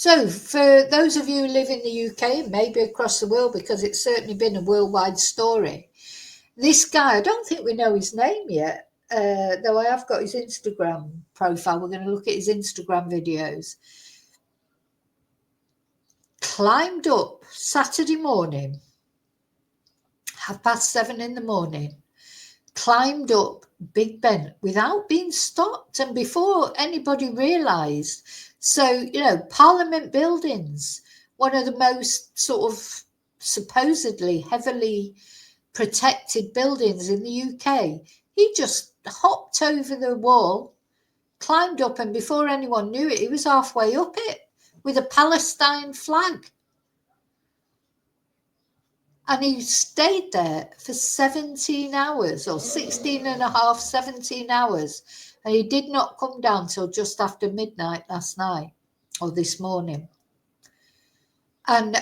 So for those of you who live in the UK and maybe across the world, because it's certainly been a worldwide story, this guy, I don't think we know his name yet, though I have got his Instagram profile. We're going to look at his Instagram videos. Climbed up Saturday morning, 7:30 in the morning, climbed up Big Ben without being stopped and before anybody realised. So, Parliament buildings, one of the most sort of supposedly heavily protected buildings in the UK. He just hopped over the wall, climbed up, and before anyone knew it, he was halfway up it with a Palestine flag. And he stayed there for 17 hours or 16 and a half, 17 hours. And he did not come down till just after midnight last night or this morning. And,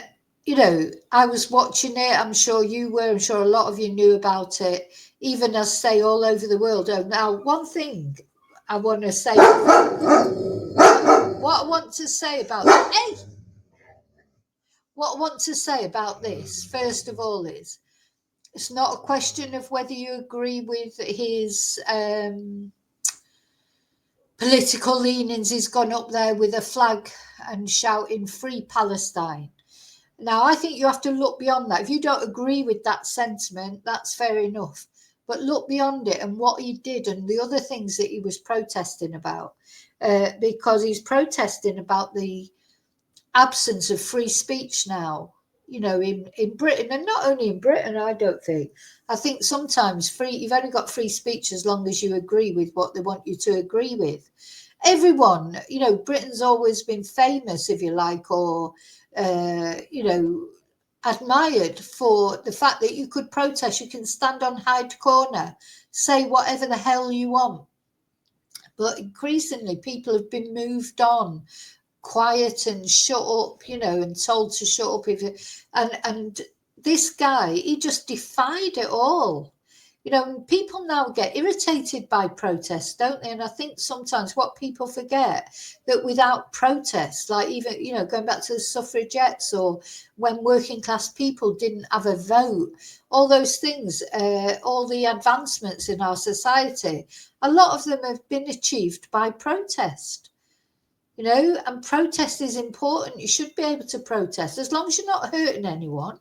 I was watching it. I'm sure you were. I'm sure a lot of you knew about it, even as say all over the world. Oh, now, one thing I want to say, what I want to say about what I want to say about this, first of all, is it's not a question of whether you agree with his political leanings. He's gone up there with a flag and shouting "Free Palestine." Now, I think you have to look beyond that. If you don't agree with that sentiment, that's fair enough. But look beyond it and what he did and the other things that he was protesting about, because he's protesting about the absence of free speech now, in Britain, and not only in Britain, I don't think. I think sometimes you've only got free speech as long as you agree with what they want you to agree with. Everyone, Britain's always been famous, if you like, or admired for the fact that you could protest. You can stand on Hyde Corner, say whatever the hell you want. But increasingly, people have been moved on, quiet and shut up, and told to shut up. And this guy, he just defied it all. People now get irritated by protests, don't they? And I think sometimes what people forget, that without protest, like even, going back to the suffragettes or when working class people didn't have a vote, all those things, all the advancements in our society, a lot of them have been achieved by protest. And protest is important. You should be able to protest as long as you're not hurting anyone.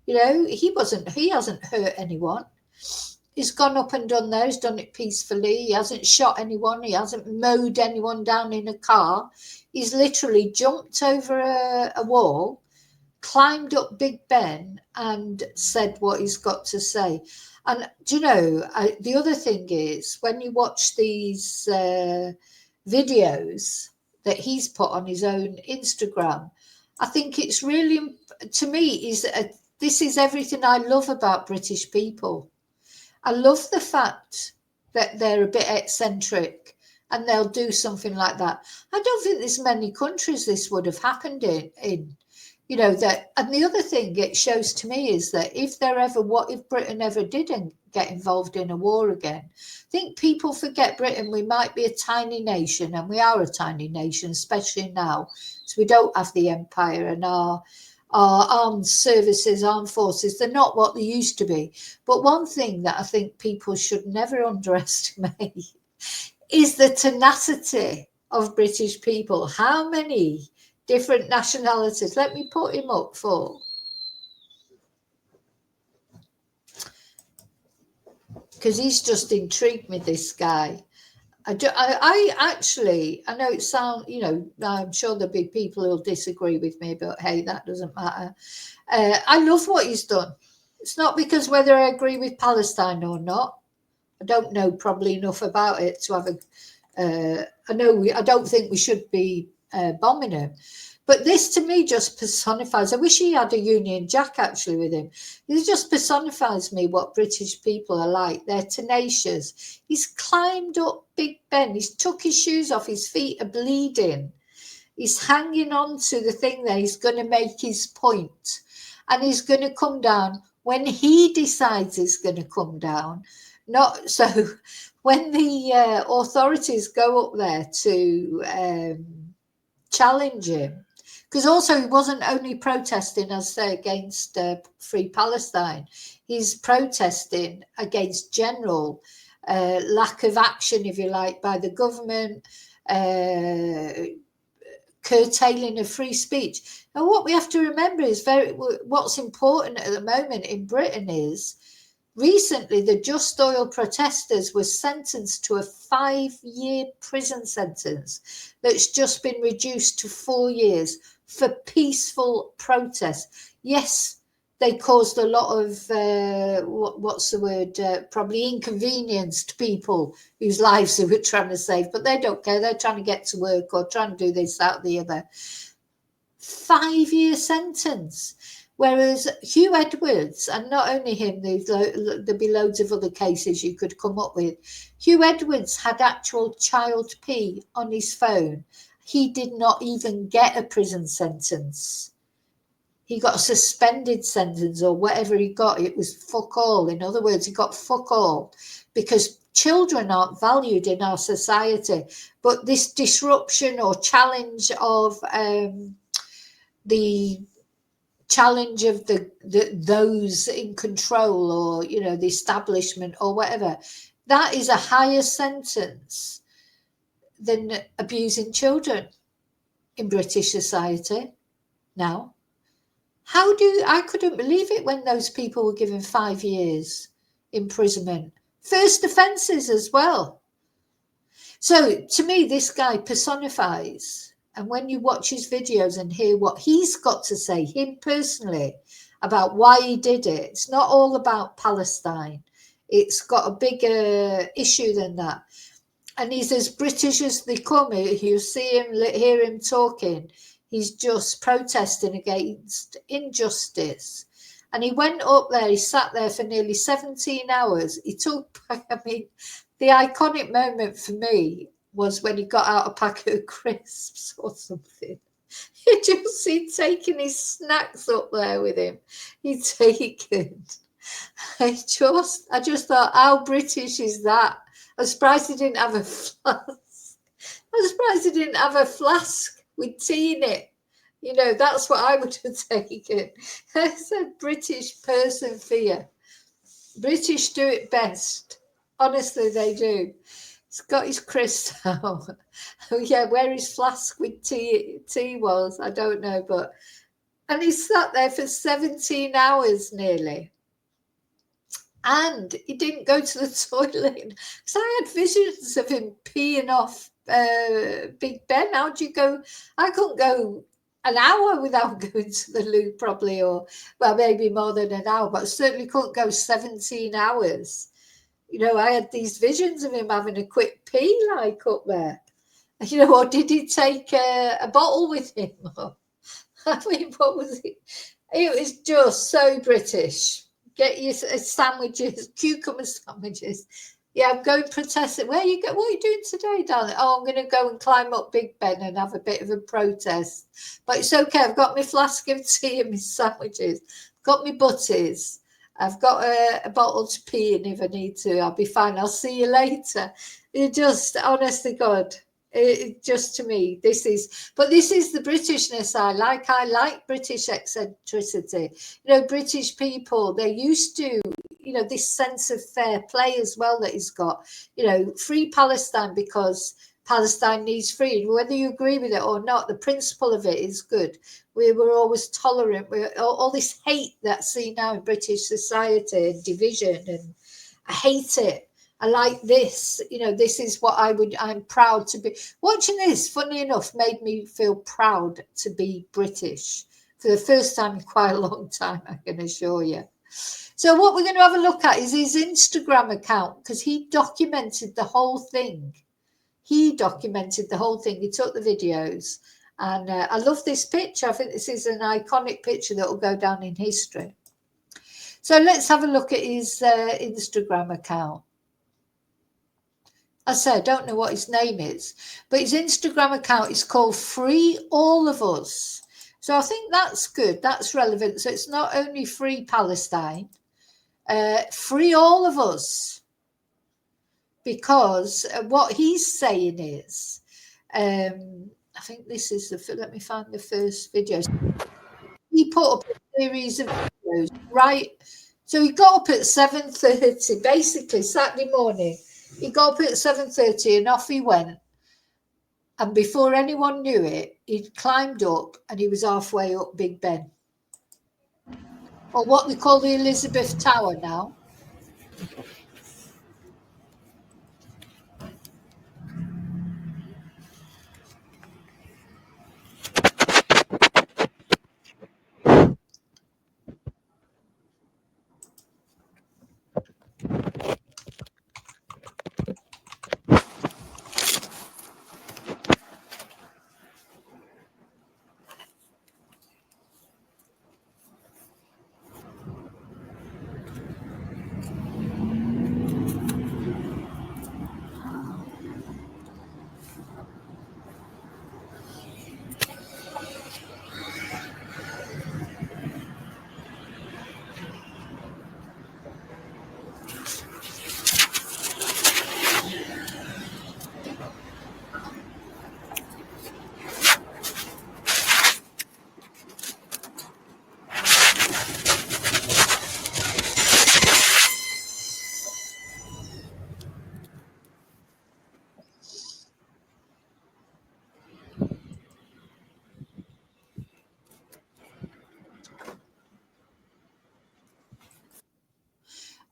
He hasn't hurt anyone. He's gone up and done there. He's done it peacefully. He hasn't shot anyone. He hasn't mowed anyone down in a car. He's literally jumped over a wall, climbed up Big Ben and said what he's got to say. And, the other thing is when you watch these videos that he's put on his own Instagram, I think it's really, to me, this is everything I love about British people. I love the fact that they're a bit eccentric and they'll do something like that. I don't think there's many countries this would have happened in. That, and the other thing it shows to me is that if Britain ever didn't get involved in a war again, I think people forget Britain. We might be a tiny nation, and we are a tiny nation, especially now, so we don't have the empire, and our armed services, armed forces, they're not what they used to be. But one thing that I think people should never underestimate is the tenacity of British people. How many different nationalities? Let me put him up for, because he's just intrigued me, this guy. I know it sounds, I'm sure there'll be people who'll disagree with me, but hey, that doesn't matter. I love what he's done. It's not because whether I agree with Palestine or not. I don't know probably enough about it to have I don't think we should be bombing him. But this to me just personifies, I wish he had a Union Jack actually with him. It just personifies me what British people are like. They're tenacious. He's climbed up Big Ben. He's took his shoes off. His feet are bleeding. He's hanging on to the thing there. He's going to make his point. And he's going to come down when he decides he's going to come down. Not so when the authorities go up there to challenge him, because also he wasn't only protesting, as I say, against Free Palestine. He's protesting against general lack of action, if you like, by the government, curtailing of free speech. And what we have to remember is what's important at the moment in Britain is recently the Just Oil protesters were sentenced to a 5-year prison sentence that's just been reduced to 4 years for peaceful protest. Yes, they caused a lot of probably inconvenienced people whose lives they were trying to save, but they don't care. They're trying to get to work or trying to do this, that, the other. 5-year sentence. Whereas Hugh Edwards, and not only him, there'd be loads of other cases you could come up with. Hugh Edwards had actual child P on his phone. He did not even get a prison sentence. He got a suspended sentence or whatever he got. It was fuck all. In other words, he got fuck all because children aren't valued in our society. But this disruption or challenge of the challenge of those in control, or the establishment or whatever, that is a higher sentence than abusing children in British society now. I couldn't believe it when those people were given 5 years imprisonment, first offences as well. So to me, this guy personifies. And when you watch his videos and hear what he's got to say, him personally, about why he did it, it's not all about Palestine. It's got a bigger issue than that. And he's as British as they come. You see him, hear him talking. He's just protesting against injustice. And he went up there, he sat there for nearly 17 hours. He took, the iconic moment for me was when he got out a packet of crisps or something. You just see taking his snacks up there with him. He'd taken. I just thought, how British is that? I'm surprised he didn't have a flask. I'm surprised he didn't have a flask with tea in it. That's what I would have taken. It's a British person for you. British do it best. Honestly, they do. He's got his crisps out. Oh, yeah, where his flask with tea was, I don't know. And he sat there for 17 hours nearly. And he didn't go to the toilet. Because I had visions of him peeing off Big Ben. How'd you go? I couldn't go an hour without going to the loo probably, or maybe more than an hour, but I certainly couldn't go 17 hours. I had these visions of him having a quick pee like up there. Or did he take a bottle with him? I mean, what was it? It was just so British. Get your sandwiches, cucumber sandwiches. Yeah, I'm going protesting. Where you go? What are you doing today, darling? Oh, I'm going to go and climb up Big Ben and have a bit of a protest. But it's okay. I've got my flask of tea and my sandwiches. Got my butties. I've got a bottle to pee in if I need to. I'll be fine. I'll see you later. It just, honestly, God, it just to me, this is the Britishness I like. I like British eccentricity. British people, they're used to, this sense of fair play as well that he's got. Free Palestine because Palestine needs freedom. Whether you agree with it or not, the principle of it is good. We were always tolerant. All this hate that's seen now in British society and division, and I hate it. I like this. This is what I'm proud to be. Watching this, funny enough, made me feel proud to be British for the first time in quite a long time, I can assure you. So what we're going to have a look at is his Instagram account, because he documented the whole thing. He took the videos. And I love this picture. I think this is an iconic picture that will go down in history. So let's have a look at his Instagram account. I say I don't know what his name is, but his Instagram account is called Free All of Us. So I think that's good. That's relevant. So it's not only Free Palestine, Free All of Us. Because what he's saying is, I think this is let me find the first video. He put up a series of videos, right? So he got up at 7:30, basically Saturday morning. He got up at 7:30 and off he went. And before anyone knew it, he'd climbed up and he was halfway up Big Ben, or what they call the Elizabeth Tower now.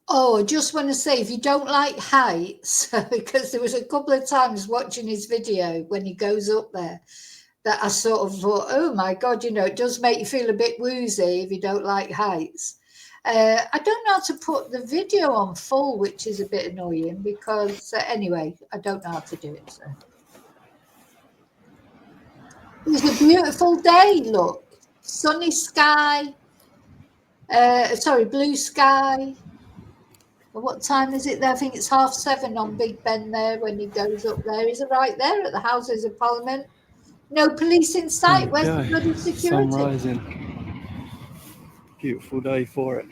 Oh, I just want to say, if you don't like heights, because there was a couple of times watching his video when he goes up there, that I sort of thought, oh my God, it does make you feel a bit woozy if you don't like heights. I don't know how to put the video on full, which is a bit annoying because anyway, I don't know how to do it. So it was a beautiful day, look, sunny sky, blue sky. What time is it there? I think it's 7:30 on Big Ben there when he goes up there. He's right there at the Houses of Parliament. No police in sight. Where's the bloody security? Sun rising. Beautiful day for it.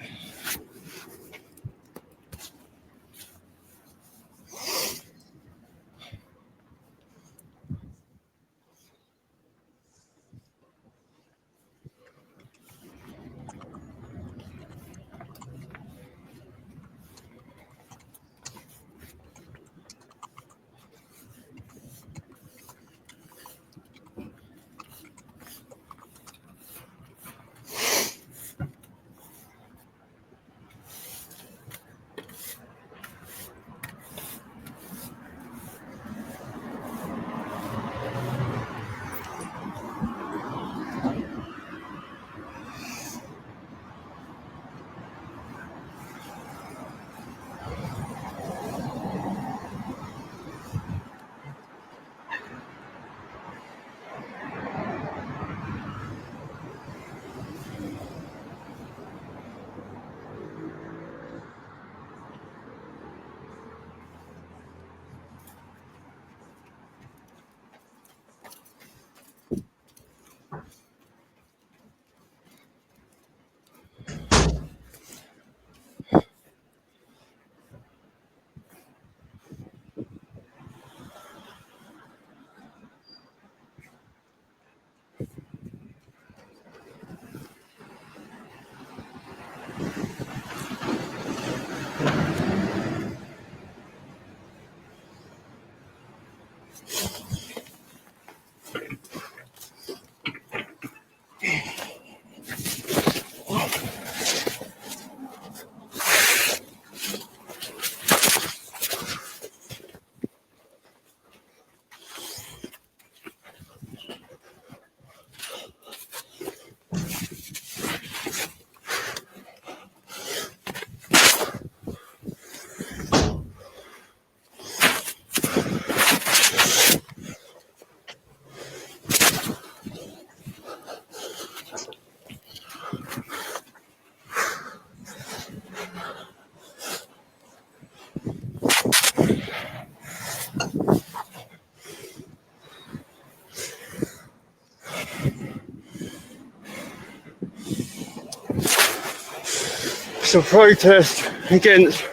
It's a protest against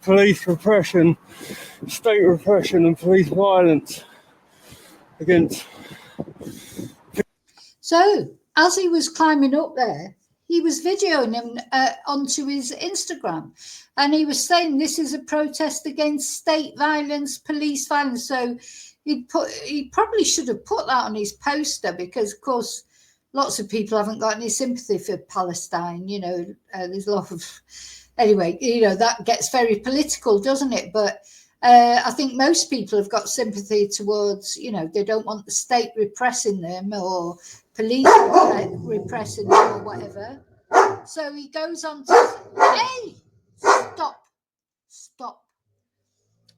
police repression, state repression and police violence against. So as he was climbing up there, he was videoing him onto his Instagram, and he was saying this is a protest against state violence, police violence. So he probably should have put that on his poster, because of course lots of people haven't got any sympathy for Palestine. There's a lot of, anyway, that gets very political, doesn't it? But I think most people have got sympathy towards, they don't want the state repressing them, or police repressing them, or whatever. So he goes on to, hey, stop.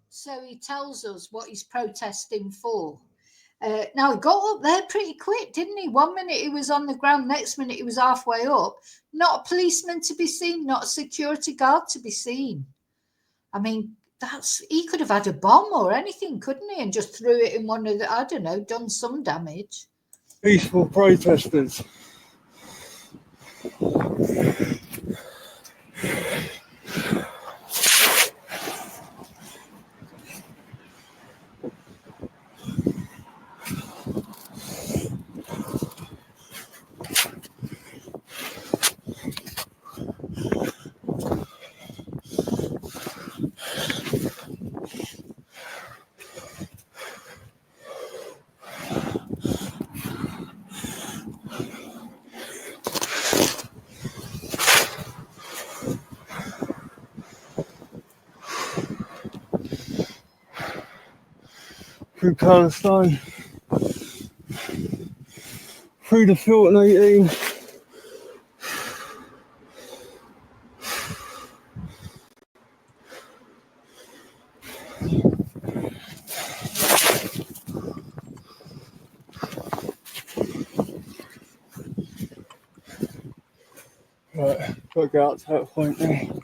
So he tells us what he's protesting for. Now, he got up there pretty quick, didn't he? 1 minute he was on the ground, next minute he was halfway up. Not a policeman to be seen, not a security guard to be seen. I mean, he could have had a bomb or anything, couldn't he? And just threw it in one of the, I don't know, done some damage. Peaceful protesters. Through Palestine, through the Filton 18. Right, got to get out to that point now.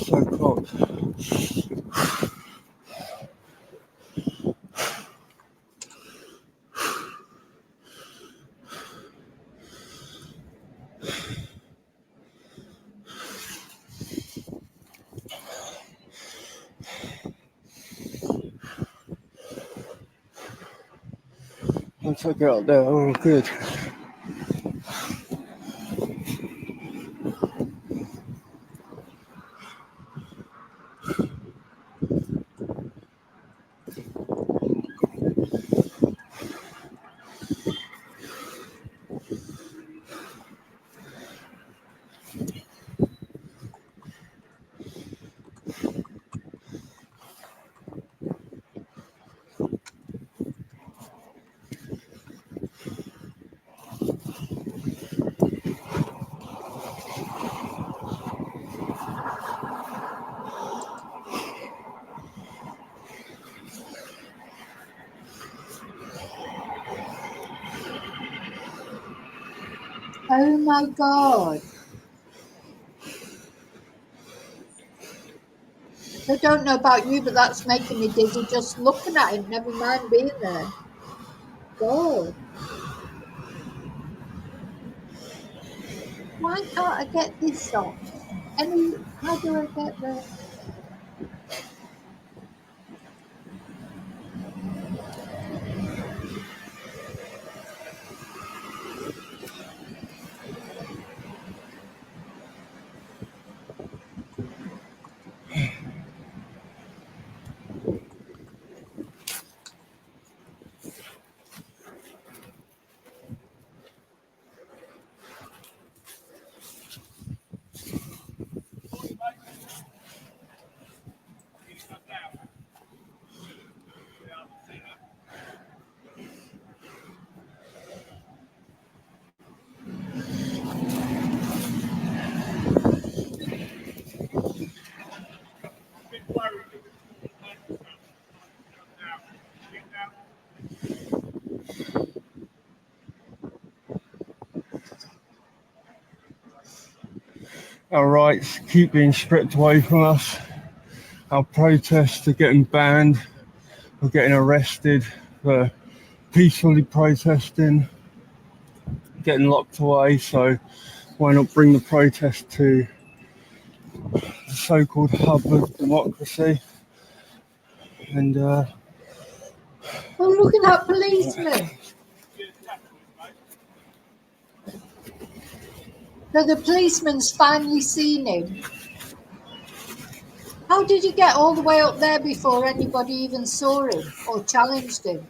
So close. Once I get out there, oh good. Oh my God. I don't know about you, but that's making me dizzy just looking at it, never mind being there. God. Why can't I get this off? How do I get the... our rights keep being stripped away from us. Our protests are getting banned. We're getting arrested for peacefully protesting, getting locked away. So why not bring the protest to the so-called hub of democracy? And Oh, look at that policeman. So the policeman's finally seen him. How did he get all the way up there before anybody even saw him or challenged him?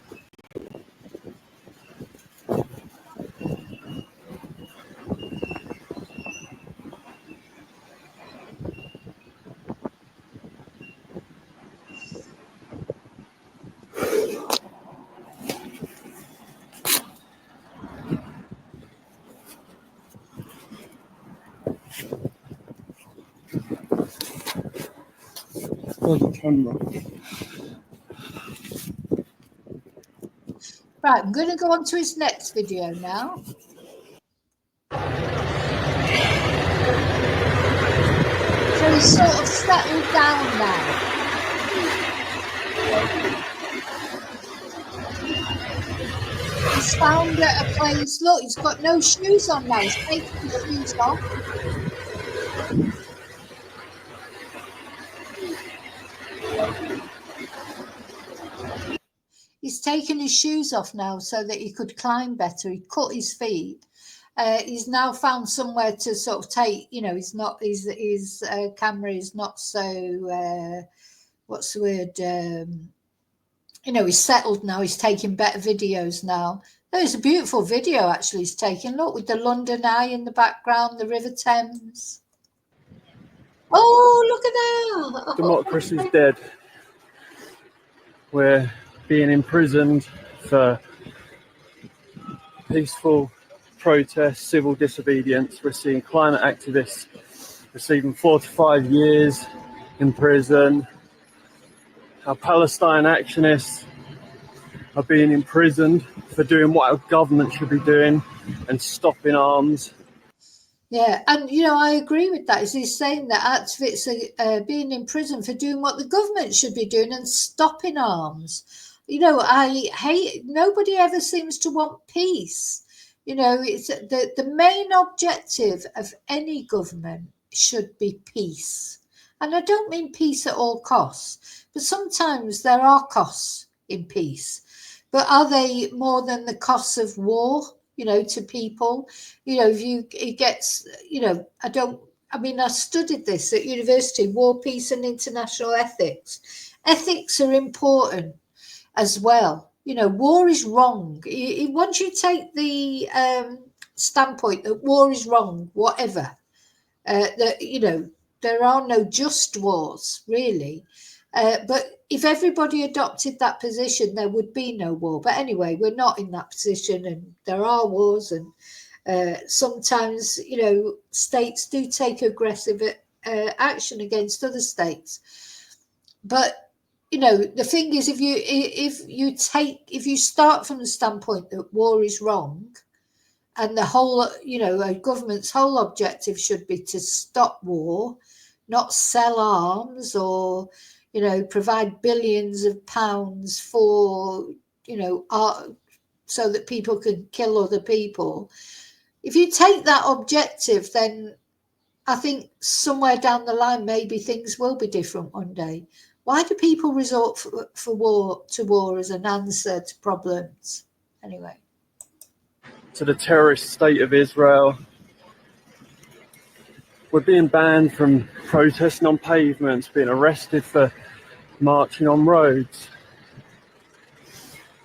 there's the camera. Right, I'm going to go on to his next video now. So he's sort of settled down now. He's found at a place. Look, he's got no shoes on now. He's taking his shoes off. He's taken his shoes off now so that he could climb better. He cut his feet. He's now found somewhere to sort of take, you know, his camera is not so, what's the word? You know, he's settled now. He's taking better videos now. There's a beautiful video actually he's taken. Look, with the London Eye in the background, the River Thames. Oh, look at that. Democracy's dead. We're being imprisoned for peaceful protest, civil disobedience. We're seeing climate activists receiving 4 to 5 years in prison. Our Palestine actionists are being imprisoned for doing what our government should be doing and stopping arms. Yeah, and you know, I agree with that. Is he's saying that activists are being in prison for doing what the government should be doing and stopping arms. You know, I hate, nobody ever seems to want peace. You know, it's the main objective of any government should be peace. And I don't mean peace at all costs, but sometimes there are costs in peace. But are they more than the costs of war, you know, to people? You know, it gets, you know, I studied this at university, war, peace and international ethics. Ethics are important as well. You know, war is wrong. Once you take the standpoint that war is wrong, whatever, that, you know, there are no just wars, really. But if everybody adopted that position, there would be no war. But anyway, we're not in that position, and there are wars, and sometimes, you know, states do take aggressive action against other states. But, you know, the thing is, if you start from the standpoint that war is wrong, and the whole, you know, a government's whole objective should be to stop war, not sell arms or, you know, provide billions of pounds for, you know, so that people can kill other people. If you take that objective, then I think somewhere down the line, maybe things will be different one day. Why do people resort to war as an answer to problems? Anyway. To the terrorist state of Israel. We're being banned from protesting on pavements, being arrested for marching on roads.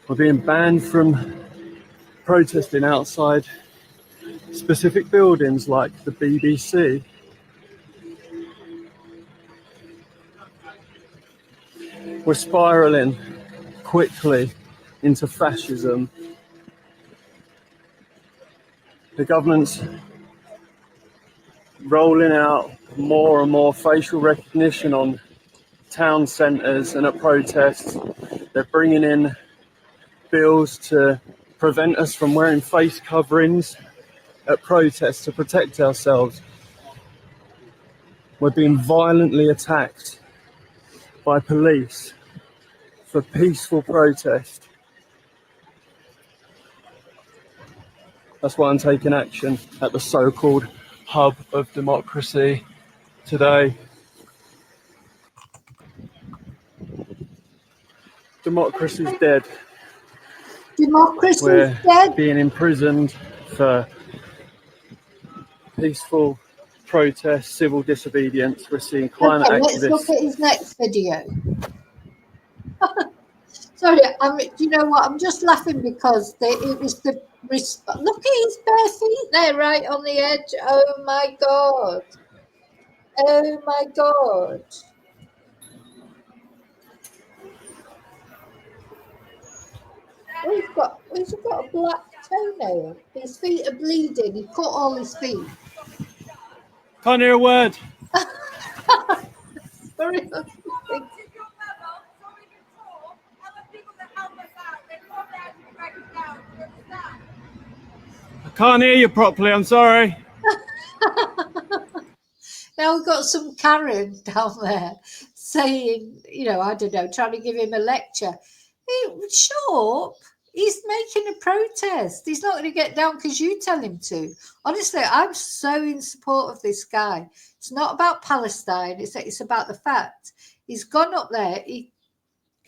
We're being banned from protesting outside specific buildings like the BBC. We're spiraling quickly into fascism. The government's rolling out more and more facial recognition on town centres and at protests. They're bringing in bills to prevent us from wearing face coverings at protests to protect ourselves. We're being violently attacked by police for peaceful protest. That's why I'm taking action at the so-called hub of democracy today. Democracy's dead. Democracy's We're dead. being imprisoned for peaceful protest, civil disobedience. We're seeing climate Okay, let's look activists. at his next video. Sorry, do you know what? I'm just laughing because it was the look at his bare feet there, right on the edge. Oh my god! Oh my god! He's got a black toenail. His feet are bleeding. He cut all his feet. Can't hear a word. Sorry. I can't hear you properly, I'm sorry. Now we've got some Karen down there saying, you know, I don't know, trying to give him a lecture. Shut up. He's making a protest. He's not going to get down because you tell him to. Honestly, I'm so in support of this guy. It's not about Palestine. It's about the fact he's gone up there. He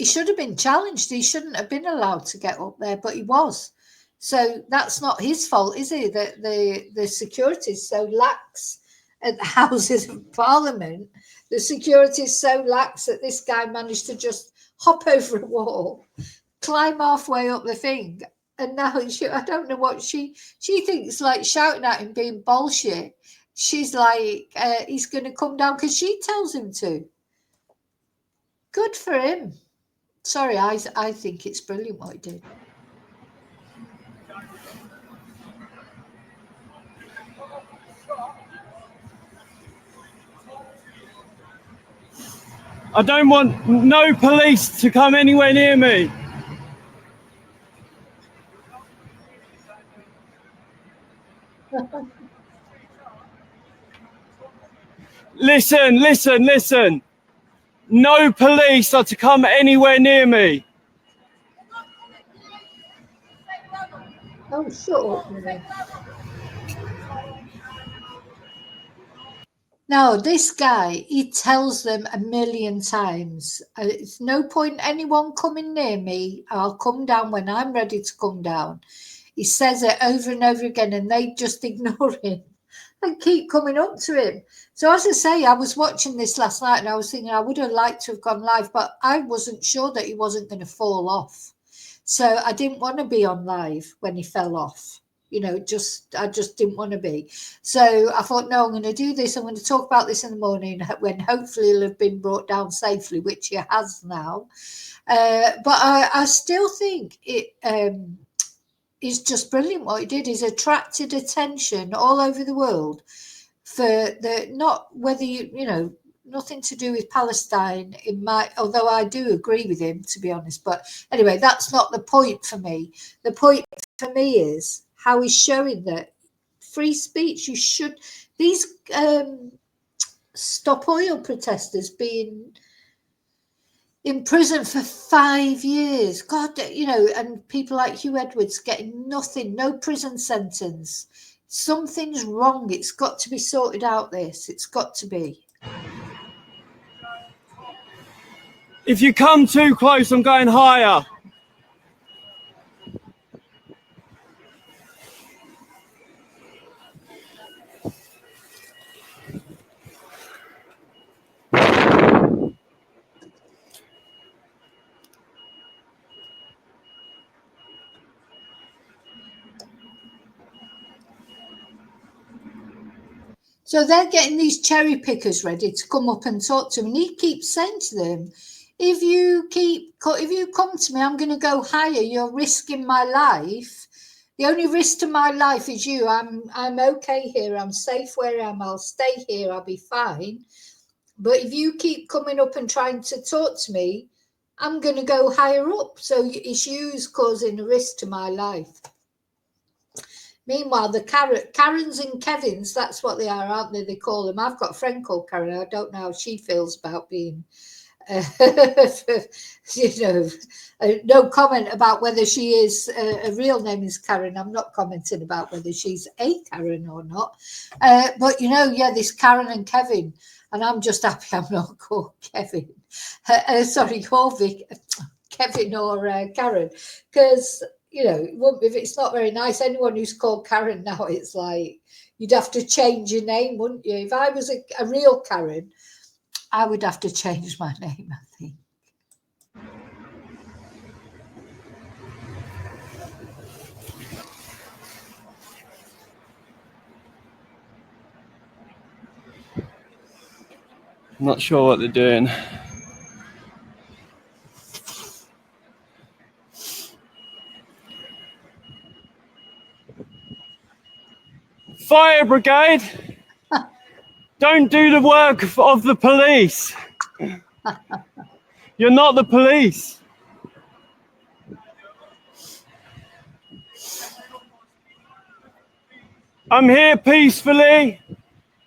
should have been challenged. He shouldn't have been allowed to get up there, but he was. So that's not his fault, is it? That the security is so lax at the Houses of Parliament. The security is so lax that this guy managed to just hop over a wall, climb halfway up the thing, and now I don't know what she thinks, like shouting at him being bullshit. She's like, he's going to come down because she tells him to. Good for him. Sorry, I think it's brilliant what he did. I don't want no police to come anywhere near me. Listen. No police are to come anywhere near me. Oh, shut up, man. No, this guy, he tells them a million times, it's no point anyone coming near me. I'll come down when I'm ready to come down. He says it over and over again, and they just ignore him and keep coming up to him. So as I say, I was watching this last night and I was thinking I would have liked to have gone live, but I wasn't sure that he wasn't going to fall off. So I didn't want to be on live when he fell off. You know, I just didn't want to be. So I thought, no, I'm going to do this. I'm going to talk about this in the morning when hopefully he'll have been brought down safely, which he has now. But I still think it is just brilliant what he did. He's attracted attention all over the world for the, not whether you know, nothing to do with Palestine although I do agree with him, to be honest. But anyway, that's not the point for me. The point for me is how he's showing that free speech, these Stop Oil protesters being in prison for 5 years. God, you know, and people like Hugh Edwards getting nothing, no prison sentence. Something's wrong. It's got to be sorted out, this. It's got to be. If you come too close, I'm going higher. So they're getting these cherry pickers ready to come up and talk to him. And he keeps saying to them, if you come to me, I'm going to go higher. You're risking my life. The only risk to my life is you. I'm okay here. I'm safe where I am. I'll stay here. I'll be fine. But if you keep coming up and trying to talk to me, I'm going to go higher up. So it's you's causing a risk to my life. Meanwhile, the Karens and Kevins, that's what they are, aren't they? They call them. I've got a friend called Karen. I don't know how she feels about being, no comment about whether she is, a real name is Karen. I'm not commenting about whether she's a Karen or not. But, this Karen and Kevin, and I'm just happy I'm not called Kevin. Sorry, Kevin or Karen, because if it's not very nice. Anyone who's called Karen now, it's like you'd have to change your name, wouldn't you? If I was a real Karen, I would have to change my name, I think. I'm not sure what they're doing. Fire brigade! Don't do the work of the police. You're not the police. I'm here peacefully.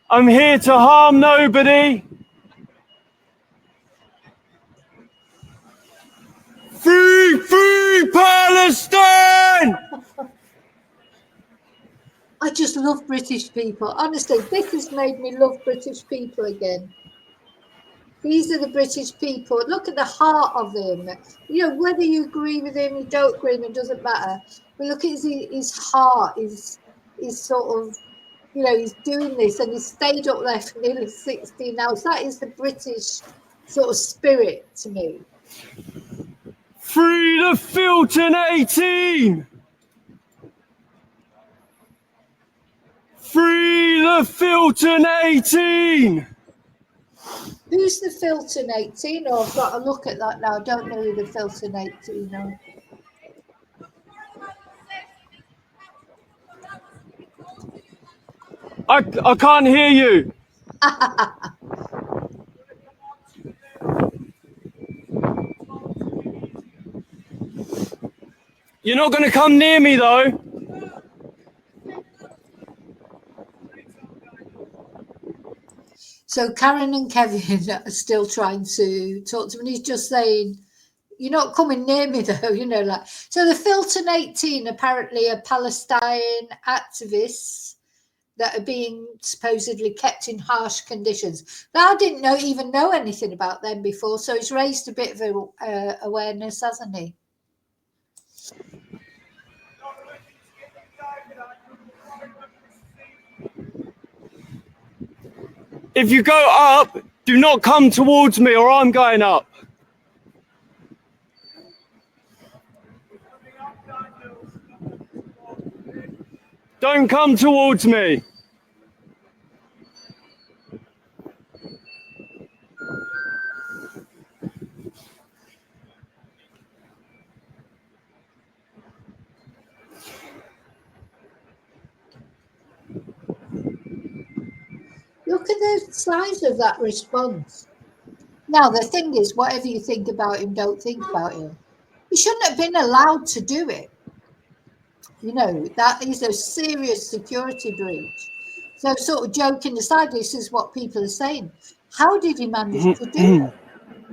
I'm here to harm nobody. Free Palestine! I just love British people. Honestly, this has made me love British people again. These are the British people. Look at the heart of him. Whether you agree with him, you don't agree with him, it doesn't matter. But look at his heart. He's sort of, he's doing this, and he's stayed up there for nearly 60 now. So that is the British sort of spirit to me. Free the Filton 18! Free the Filton 18! Who's the Filton 18? Oh, I've got to look at that now. I don't know who the Filton 18 are. I can't hear you. You're not going to come near me, though. So Karen and Kevin are still trying to talk to him, and he's just saying, "You're not coming near me, though." So the Filton 18 apparently are Palestine activists that are being supposedly kept in harsh conditions. Now, I didn't even know anything about them before, so it's raised a bit of awareness, hasn't he? If you go up, do not come towards me or I'm going up. Don't come towards me. Look at the size of that response. Now, the thing is, whatever you think about him, don't think about him. He shouldn't have been allowed to do it. That is a serious security breach. So sort of joking aside, this is what people are saying. How did he manage to do it?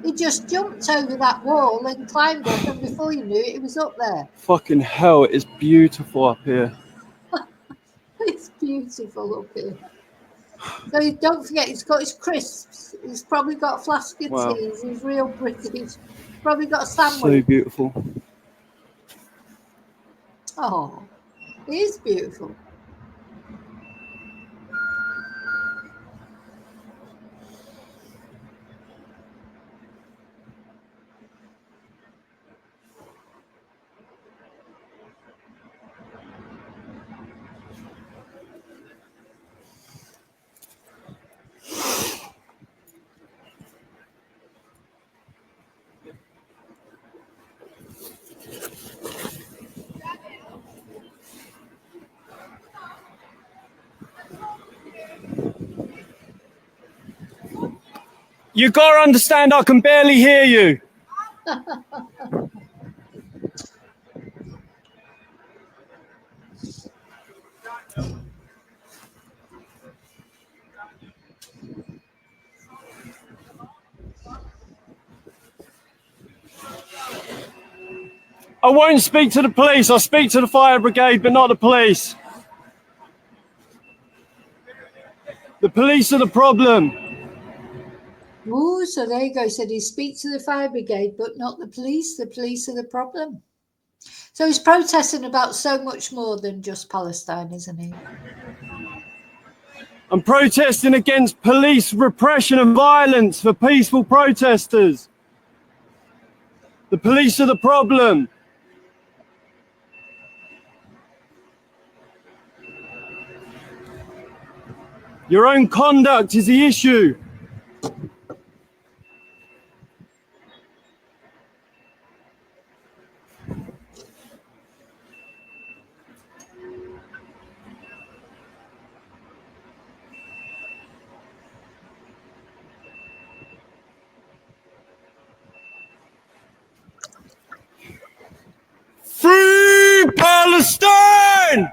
He just jumped over that wall and climbed up, and before you knew it, he was up there. Fucking hell, it is beautiful up here. It's beautiful up here. So don't forget, he's got his crisps. He's probably got a flask of tea. He's real British. Probably got a sandwich. So beautiful. Oh, it is beautiful. You gotta understand, I can barely hear you. I won't speak to the police. I'll speak to the fire brigade, but not the police. The police are the problem. Oh, so there you go. He said he'd speak to the fire brigade, but not the police. The police are the problem. So he's protesting about so much more than just Palestine, isn't he? I'm protesting against police repression and violence for peaceful protesters. The police are the problem. Your own conduct is the issue. Free Palestine!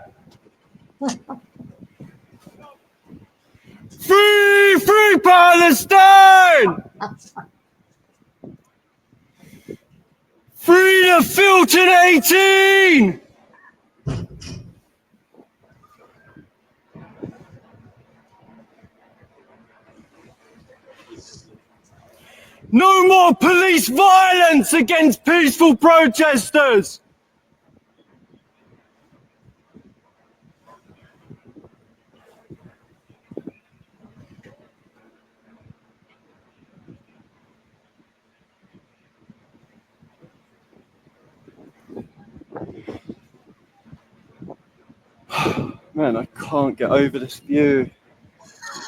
Free Palestine! Free the filtered 18! No more police violence against peaceful protesters! Man, I can't get over this view.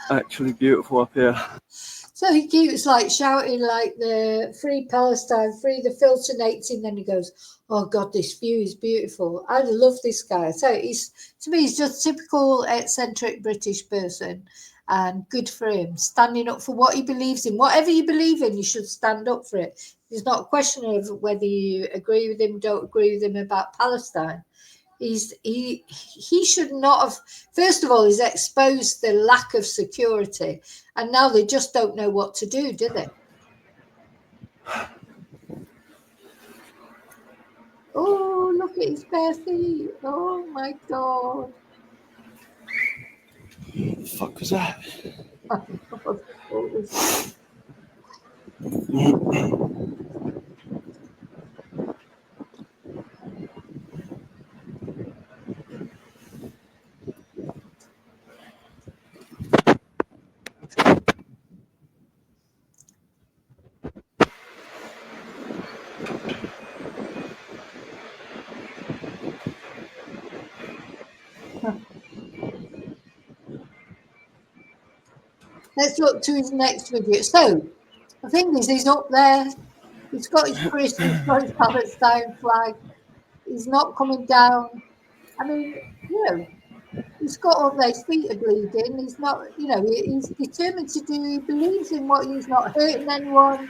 Actually beautiful up here. So he keeps like shouting like the free Palestine, free the filter 18. Then he goes, oh God, this view is beautiful. I love this guy. So to me, he's just a typical eccentric British person, and good for him, standing up for what he believes in. Whatever you believe in, you should stand up for it. It's not a question of whether you agree with him, don't agree with him about Palestine. He should not have. First of all, he's exposed the lack of security, and now they just don't know what to do they? Oh, look at his bare feet! Oh my God! What the fuck was that? Let's look to his next video. So the thing is, he's up there. He's got his Chris, he's got his Palestine flag. He's not coming down. I mean, he's got all those feet are bleeding. He's not, he's determined to do. He believes in what he's not hurting anyone.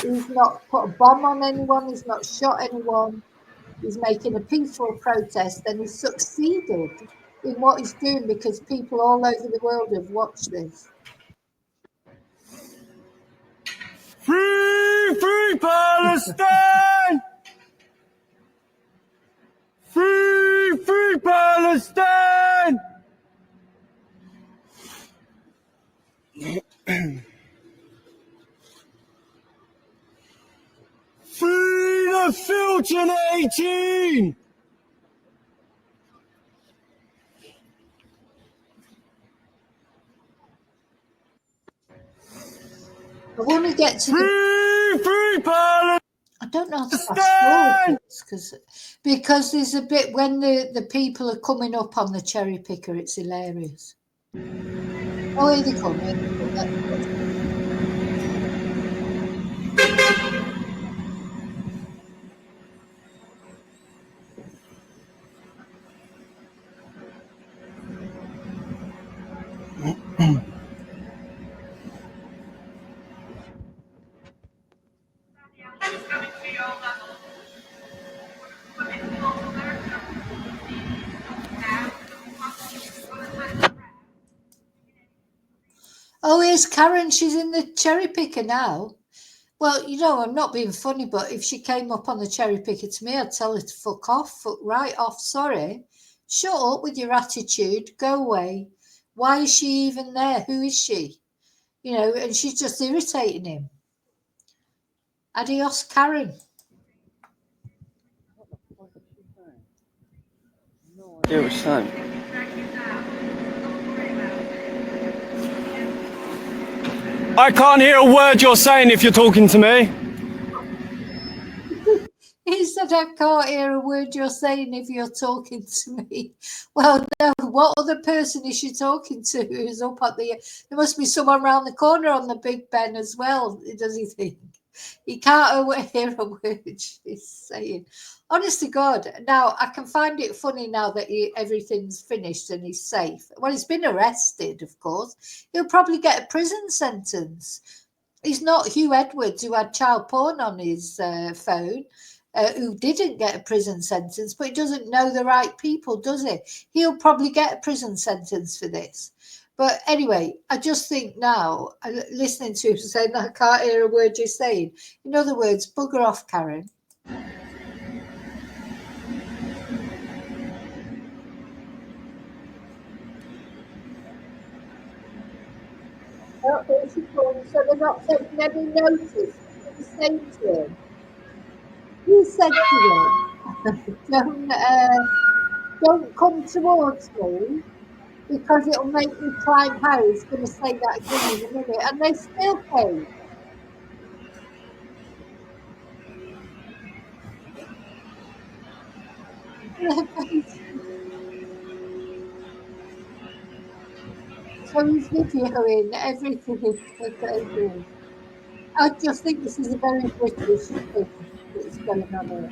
He's not put a bomb on anyone. He's not shot anyone. He's making a peaceful protest, and he's succeeded in what he's doing because people all over the world have watched this. Free Palestine! Free Palestine! Free the filtered 18! I want to get to free Palestine! I don't know how to fast forward this because there's a bit when the people are coming up on the cherry picker, it's hilarious. Oh, here they come. Oh, here's Karen. She's in the cherry picker now. Well, you know, I'm not being funny, but if she came up on the cherry picker to me, I'd tell her to fuck off, fuck right off, sorry. Shut up with your attitude, go away. Why is she even there? Who is she? You know, and she's just irritating him. Adios, Karen. It was saying. I can't hear a word you're saying if you're talking to me. He said, I can't hear a word you're saying if you're talking to me. Well, no, what other person is she talking to who's up at the... There must be someone around the corner on the Big Ben as well, does he think? He can't hear a word she's saying. Honest to God. Now, I can find it funny now that everything's finished and he's safe. Well, he's been arrested, of course. He'll probably get a prison sentence. He's not Hugh Edwards, who had child porn on his phone. Who didn't get a prison sentence, but he doesn't know the right people, does he? He'll probably get a prison sentence for this. But anyway, I just think now, listening to him saying, I can't hear a word you're saying. In other words, bugger off, Karen. So they're not taking any notice. He's saying to him. He said to them, don't come towards me because it'll make me climb higher. He's going to say that again in a minute. And they still came. So he's videoing everything that they do. I just think this is a very British thing that's going on here.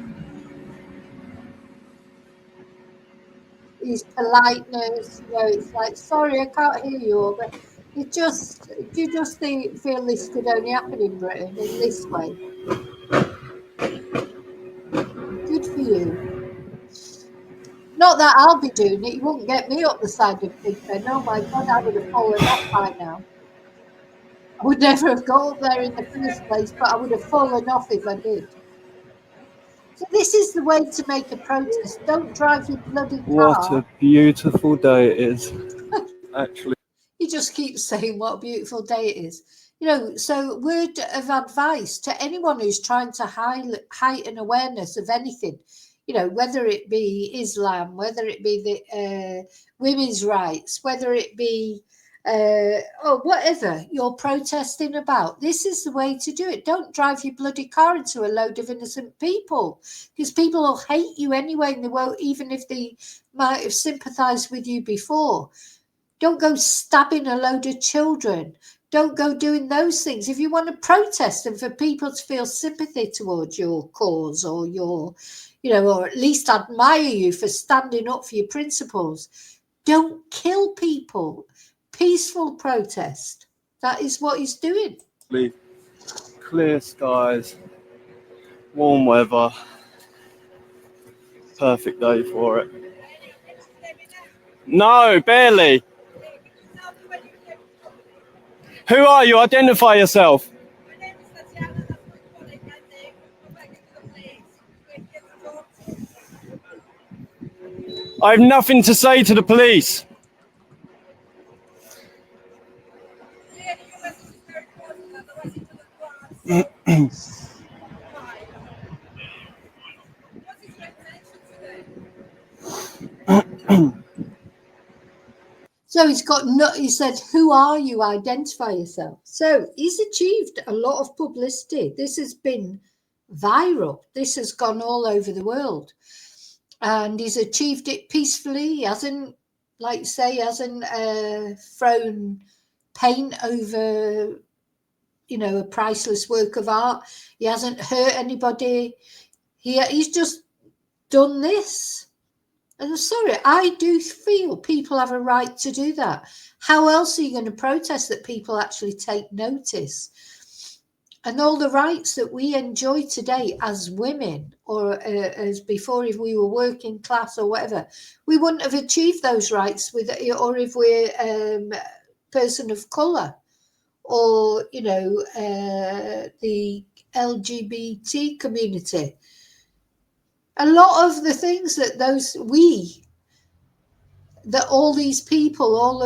His politeness, you know, it's like, sorry, I can't hear you, but do you just feel this could only happen in Britain in this way? Good for you. Not that I'll be doing it. You wouldn't get me up the side of Big Ben. Oh my God, I would have fallen off by now. I would never have got up there in the first place, but I would have fallen off if I did. So this is the way to make a protest. Don't drive your bloody car. What a beautiful day it is, actually. He just keeps saying what a beautiful day it is. You know, so word of advice to anyone who's trying to heighten awareness of anything, you know, whether it be Islam, whether it be the women's rights, whether it be or whatever you're protesting about, this is the way to do it. Don't drive your bloody car into a load of innocent people, because people will hate you anyway, and they won't, even if they might have sympathized with you before. Don't go stabbing a load of children. Don't go doing those things. If you want to protest and for people to feel sympathy towards your cause, or your, you know, or at least admire you for standing up for your principles, don't kill people. Peaceful protest. That is what he's doing. Clear skies, warm weather, perfect day for it. No, barely. Who are you? Identify yourself. I have nothing to say to the police. So he said, who are you? Identify yourself. So he's achieved a lot of publicity. This has been viral. This has gone all over the world. And he's achieved it peacefully. He hasn't, like say, thrown paint over, you know, a priceless work of art. He hasn't hurt anybody. He's just done this. And I'm sorry, I do feel people have a right to do that. How else are you going to protest that people actually take notice? And all the rights that we enjoy today as women, or as before, if we were working class or whatever, we wouldn't have achieved those rights or if we're person of colour, or the LGBT community. A lot of the things that all these people all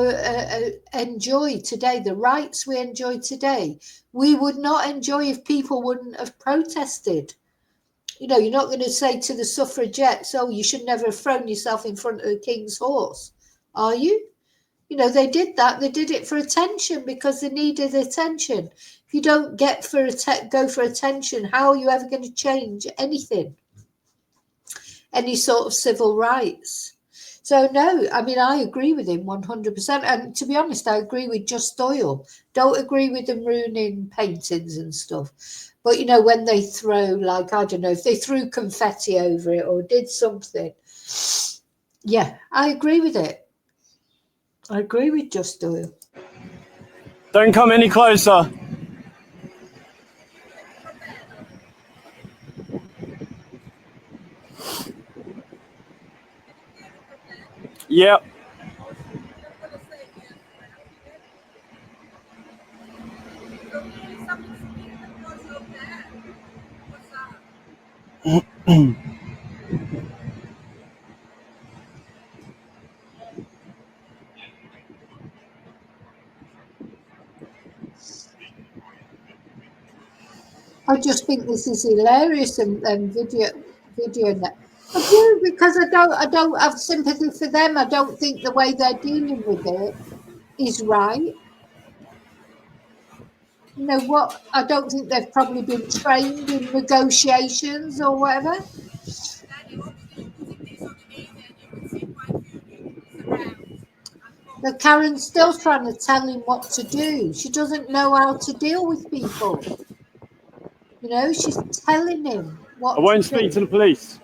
enjoy today, the rights we enjoy today, we would not enjoy if people wouldn't have protested. You're not going to say to the suffragettes, oh, you should never have thrown yourself in front of the king's horse, are you? They did that. They did it for attention because they needed attention. If you don't go for attention, how are you ever going to change anything? Any sort of civil rights? So no, I mean, I agree with him 100%. And to be honest, I agree with Just Doyle. Don't agree with them ruining paintings and stuff. But, when they throw, like, I don't know, if they threw confetti over it or did something. Yeah, I agree with it. I agree with Just Doyle. Don't come any closer. Yep. I just think this is hilarious and video net. I do, because I don't have sympathy for them. I don't think the way they're dealing with it is right. What? I don't think they've probably been trained in negotiations or whatever. But Karen's still trying to tell him what to do. She doesn't know how to deal with people. She's telling him what I won't speak to the police.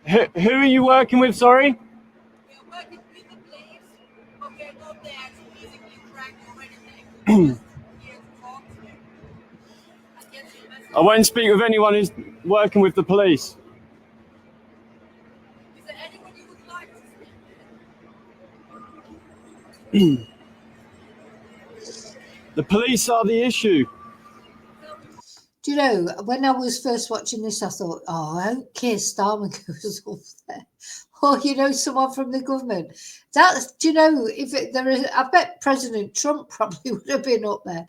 Who are you working with, sorry? We're working with the police, but we're not there to physically track or anything. Here to talk to them. I won't speak with anyone who's working with the police. Is there anyone you would like to speak with? The police are the issue. Do you know, when I was first watching this, I thought, oh, I hope Keir Starmer goes up there. Or, someone from the government. That's, do you know, I bet President Trump probably would have been up there.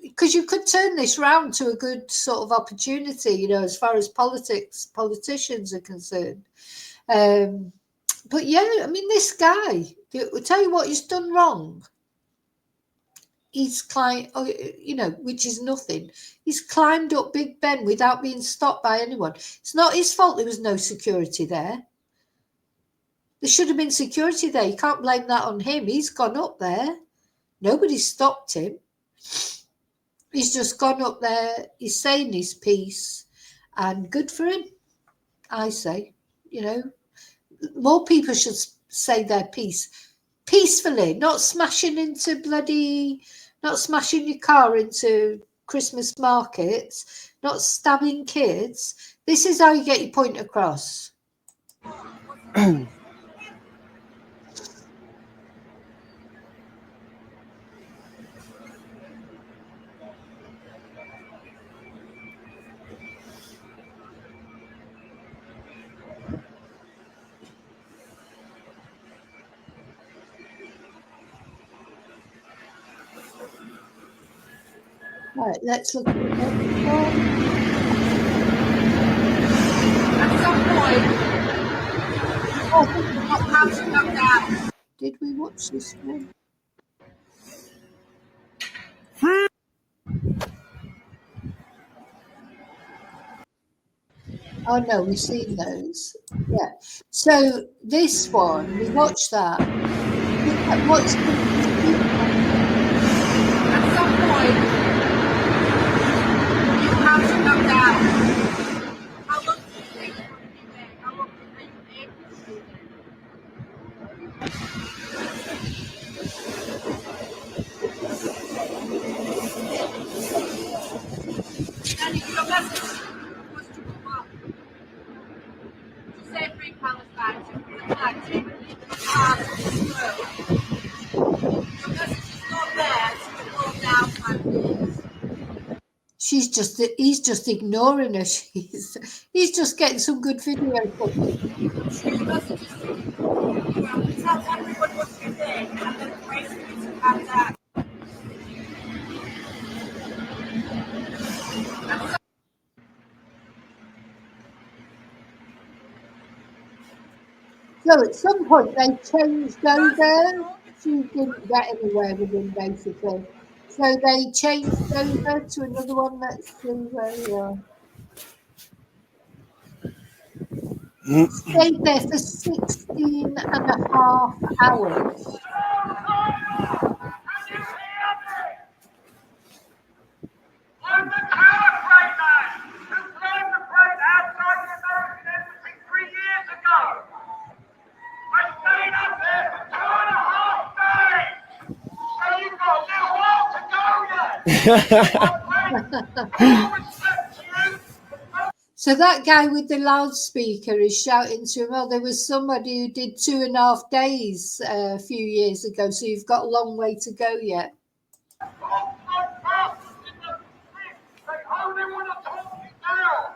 Because you could turn this round to a good sort of opportunity, as far as politicians are concerned. But yeah, I mean, this guy, I'll tell you what he's done wrong. He's climbed, which is nothing. He's climbed up Big Ben without being stopped by anyone. It's not his fault there was no security there. There should have been security there. You can't blame that on him. He's gone up there. Nobody stopped him. He's just gone up there. He's saying his piece, and good for him, I say. More people should say their piece peacefully, not smashing your car into Christmas markets, not stabbing kids. This is how you get your point across. Right, let's look at the next one. At some point, did we watch this one? Oh no, we've seen those. Yeah. So this one, we watched that. What's at some point, you have to come down. How long do you think you will be there? How long are you able to be there? Your message was to like take the car to this road. Your message is not there, so you go down 5 minutes. He's just ignoring her. He's just getting some good video footage. So your message is to tell everyone what you think and then wait for you to calm down. So at some point they changed over. She didn't get anywhere with him basically. So they changed over to another one. Let's see where we are. Stayed there for 16 and a half hours. I'm the car brake man who blown the brake outside the American Embassy 3 years ago. I stayed up there for 2.5 days. So you've got a little while to go yet. So that guy with the loudspeaker is shouting to him, oh, there was somebody who did 2.5 days a few years ago, so you've got a long way to go yet. They only want to talk you down.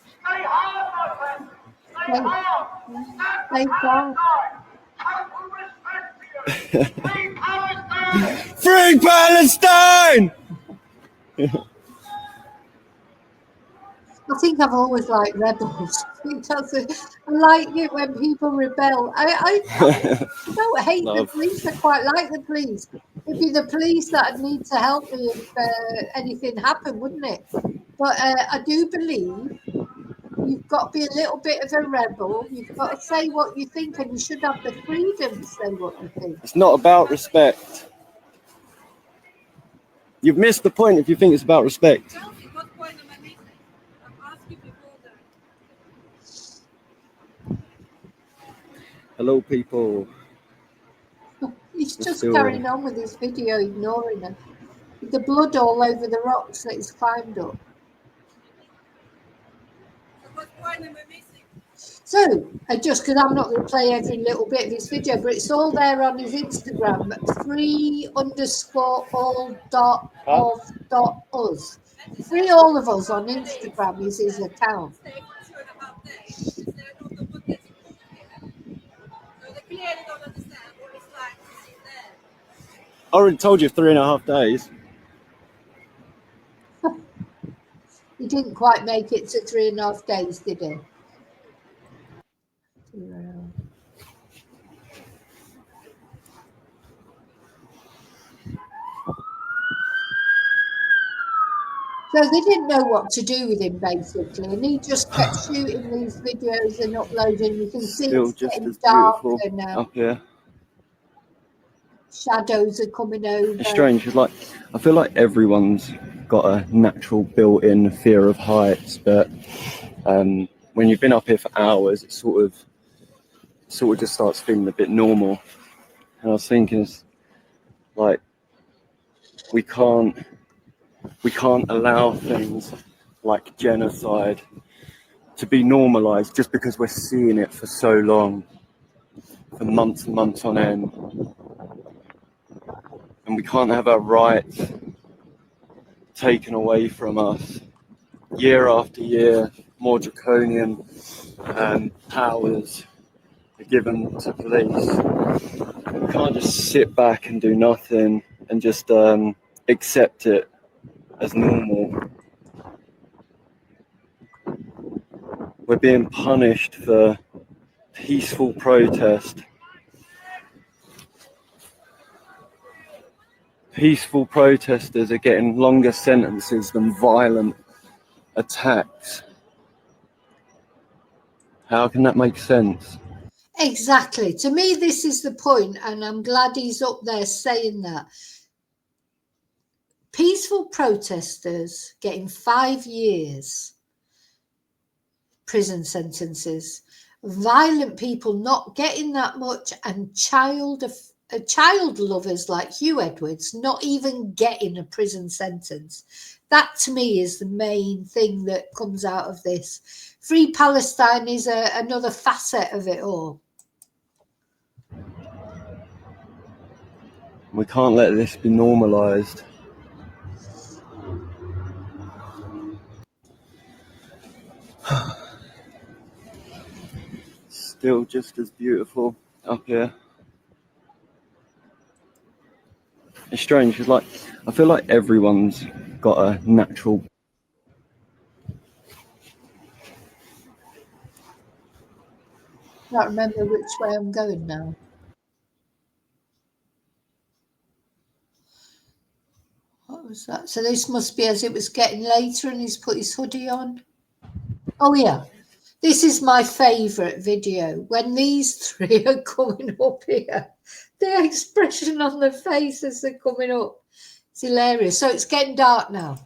Stay hard, my friend. Stay hard. Stay hard. Total respect for you. Free Palestine. Free Palestine! I think I've always liked rebels. I like it when people rebel. I don't hate the police. I quite like the police. It'd be the police that would need to help me if anything happened, wouldn't it? But I do believe you've got to be a little bit of a rebel. You've got to say what you think, and you should have the freedom to say what you think. It's not about respect. You've missed the point if you think it's about respect. Tell me what point am I missing? I'm asking before that. Hello, people. He's just carrying on with his video, ignoring her. With the blood all over the rocks that he's climbed up. So what point am I missing? So, just because I'm not going to play every little bit of his video, but it's all there on his Instagram, free_all.of.us. Free all of us on Instagram is his account. Stay for 2.5 days. They're not the one getting cooked here. So they clearly don't understand what it's like to sit there. I already told you 3.5 days. He didn't quite make it to 3.5 days, did he? So they didn't know what to do with him, basically, and he just kept shooting these videos and uploading. You can see Still it's just getting as beautiful darker now. up here. Shadows are coming over. It's strange. It's like I feel like everyone's got a natural built-in fear of heights, but when you've been up here for hours, it sort of just starts feeling a bit normal. And I was thinking, it's like we can't allow things like genocide to be normalized just because we're seeing it for so long, for months and months on end. And we can't have our rights taken away from us year after year. More draconian powers are given to police. We can't just sit back and do nothing and just accept it as normal. We're being punished for peaceful protest. Peaceful protesters are getting longer sentences than violent attacks. How can that make sense? Exactly. To me, this is the point, and I'm glad he's up there saying that. Peaceful protesters getting 5 years prison sentences. Violent people not getting that much, and child lovers like Hugh Edwards not even getting a prison sentence. That to me is the main thing that comes out of this. Free Palestine is another facet of it all. We can't let this be normalised. Still just as beautiful up here. It's strange because, like, I feel like everyone's got a natural. I can't remember which way I'm going now. What was that? So this must be as it was getting later and he's put his hoodie on. Oh, yeah. This is my favourite video. When these three are coming up here, the expression on their face as they're coming up. It's hilarious. So it's getting dark now.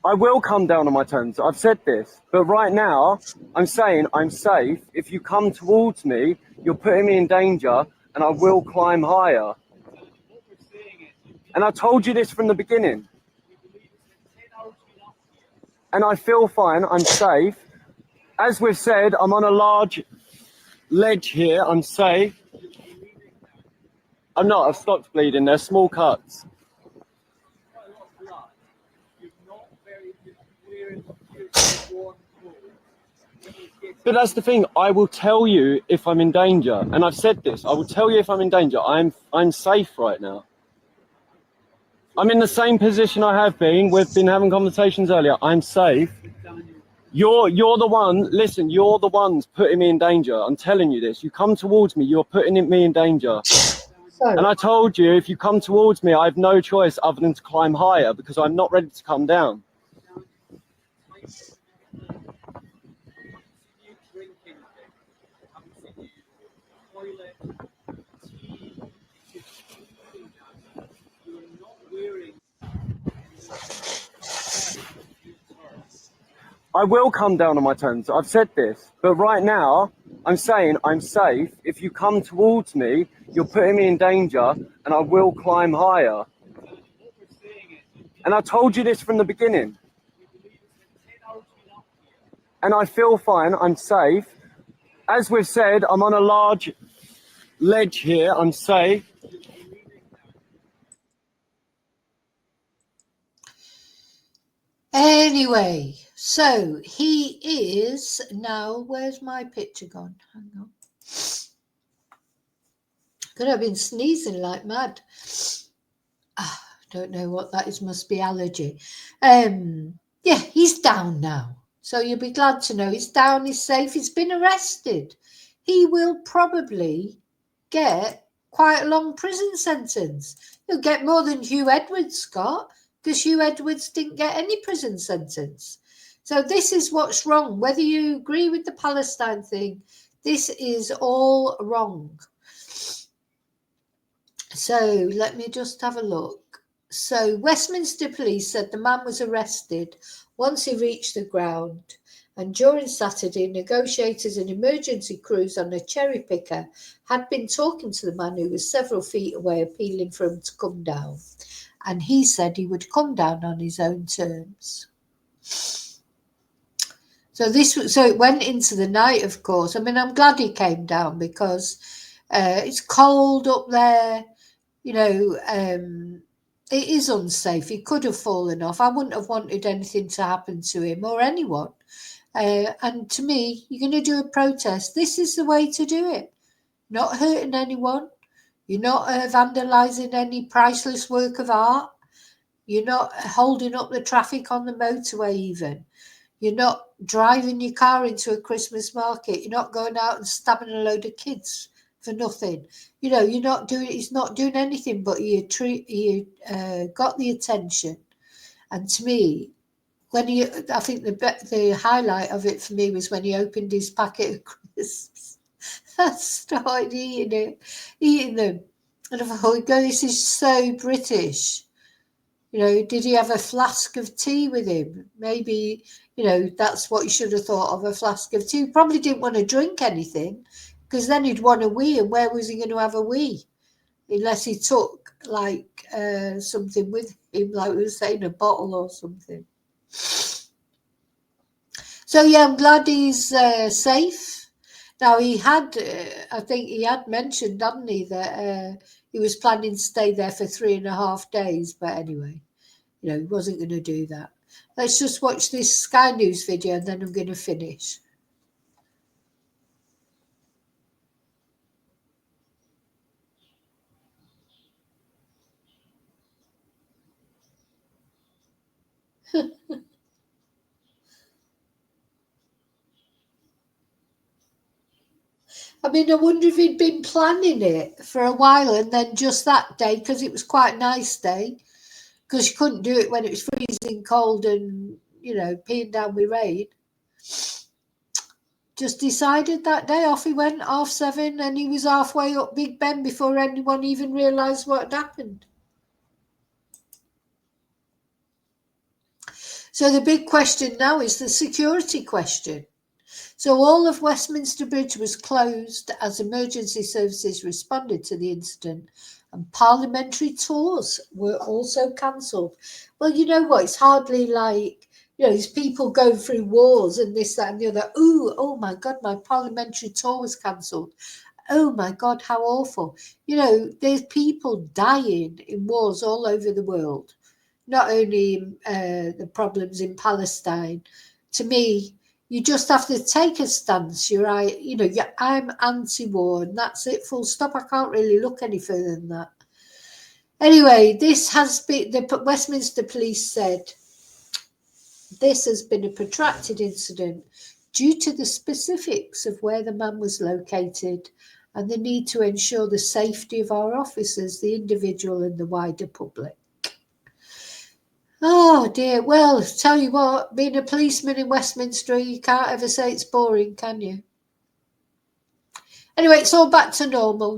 I will come down on my toes. I've said this, but right now I'm saying I'm safe. If you come towards me, you're putting me in danger, and I will climb higher. And I told you this from the beginning. And I feel fine. I'm safe. As we've said, I'm on a large ledge here. I'm safe. I'm not. I've stopped bleeding. They're small cuts. But that's the thing. I will tell you if I'm in danger, and I've said this. I will tell you if I'm in danger. I'm safe right now. I'm in the same position I have been. We've been having conversations earlier. I'm safe. You're the one. Listen, you're the ones putting me in danger. I'm telling you this. You come towards me, you're putting me in danger. And I told you, if you come towards me, I have no choice other than to climb higher because I'm not ready to come down. I will come down on my toes. I've said this, but right now I'm saying I'm safe. If you come towards me, you're putting me in danger, and I will climb higher. And I told you this from the beginning. And I feel fine. I'm safe. As we've said, I'm on a large ledge here. I'm safe. Anyway, so he is now. Where's my picture gone? Hang on. Could have been sneezing like mad. Don't know what that is. Must be allergy. Yeah, he's down now. So you'll be glad to know he's down. He's safe. He's been arrested. He will probably get quite a long prison sentence. He'll get more than Hugh Edwards got, because Hugh Edwards didn't get any prison sentence. So this is what's wrong. Whether you agree with the Palestine thing, this is all wrong. So let me just have a look. So Westminster Police said the man was arrested once he reached the ground, and during Saturday, negotiators and emergency crews on a cherry picker had been talking to the man who was several feet away, appealing for him to come down. And he said he would come down on his own terms. So it went into the night, of course. I mean, I'm glad he came down because it's cold up there. You know, it is unsafe. He could have fallen off. I wouldn't have wanted anything to happen to him or anyone. And to me, you're going to do a protest. This is the way to do it. Not hurting anyone. You're not vandalising any priceless work of art. You're not holding up the traffic on the motorway even. You're not driving your car into a Christmas market. You're not going out and stabbing a load of kids for nothing. You know, you're not doing. He's not doing anything, but you got the attention. And to me, I think the highlight of it for me was when he opened his packet of crisps. I started eating them, and I thought, "God, this is so British." You know, did he have a flask of tea with him? Maybe, you know, that's what you should have thought of, a flask of tea. Probably didn't want to drink anything, because then he'd want a wee, and where was he going to have a wee? Unless he took, like, something with him, like we were saying, a bottle or something. So, yeah, I'm glad he's safe. Now he had, I think he had mentioned, hadn't he, that he was planning to stay there for 3.5 days. But anyway, you know, he wasn't going to do that. Let's just watch this Sky News video and then I'm going to finish. I mean, I wonder if he'd been planning it for a while and then just that day, because it was quite a nice day, because you couldn't do it when it was freezing cold and, you know, peeing down with rain. Just decided that day, off he went, 7:30, and he was halfway up Big Ben before anyone even realised what had happened. So the big question now is the security question. So all of Westminster Bridge was closed as emergency services responded to the incident, and parliamentary tours were also cancelled. Well, you know what? It's hardly like, you know, there's people going through wars and this, that, and the other. Ooh, oh my God, my parliamentary tour was cancelled. Oh my God, how awful. You know, there's people dying in wars all over the world, not only the problems in Palestine. To me, you just have to take a stance. I'm anti-war, and that's it, full stop. I can't really look any further than that. Anyway, this has been, the Westminster Police said, this has been a protracted incident due to the specifics of where the man was located and the need to ensure the safety of our officers, the individual, and the wider public. Oh dear. Well, tell you what, being a policeman in Westminster, you can't ever say it's boring, can you? Anyway, it's all back to normal.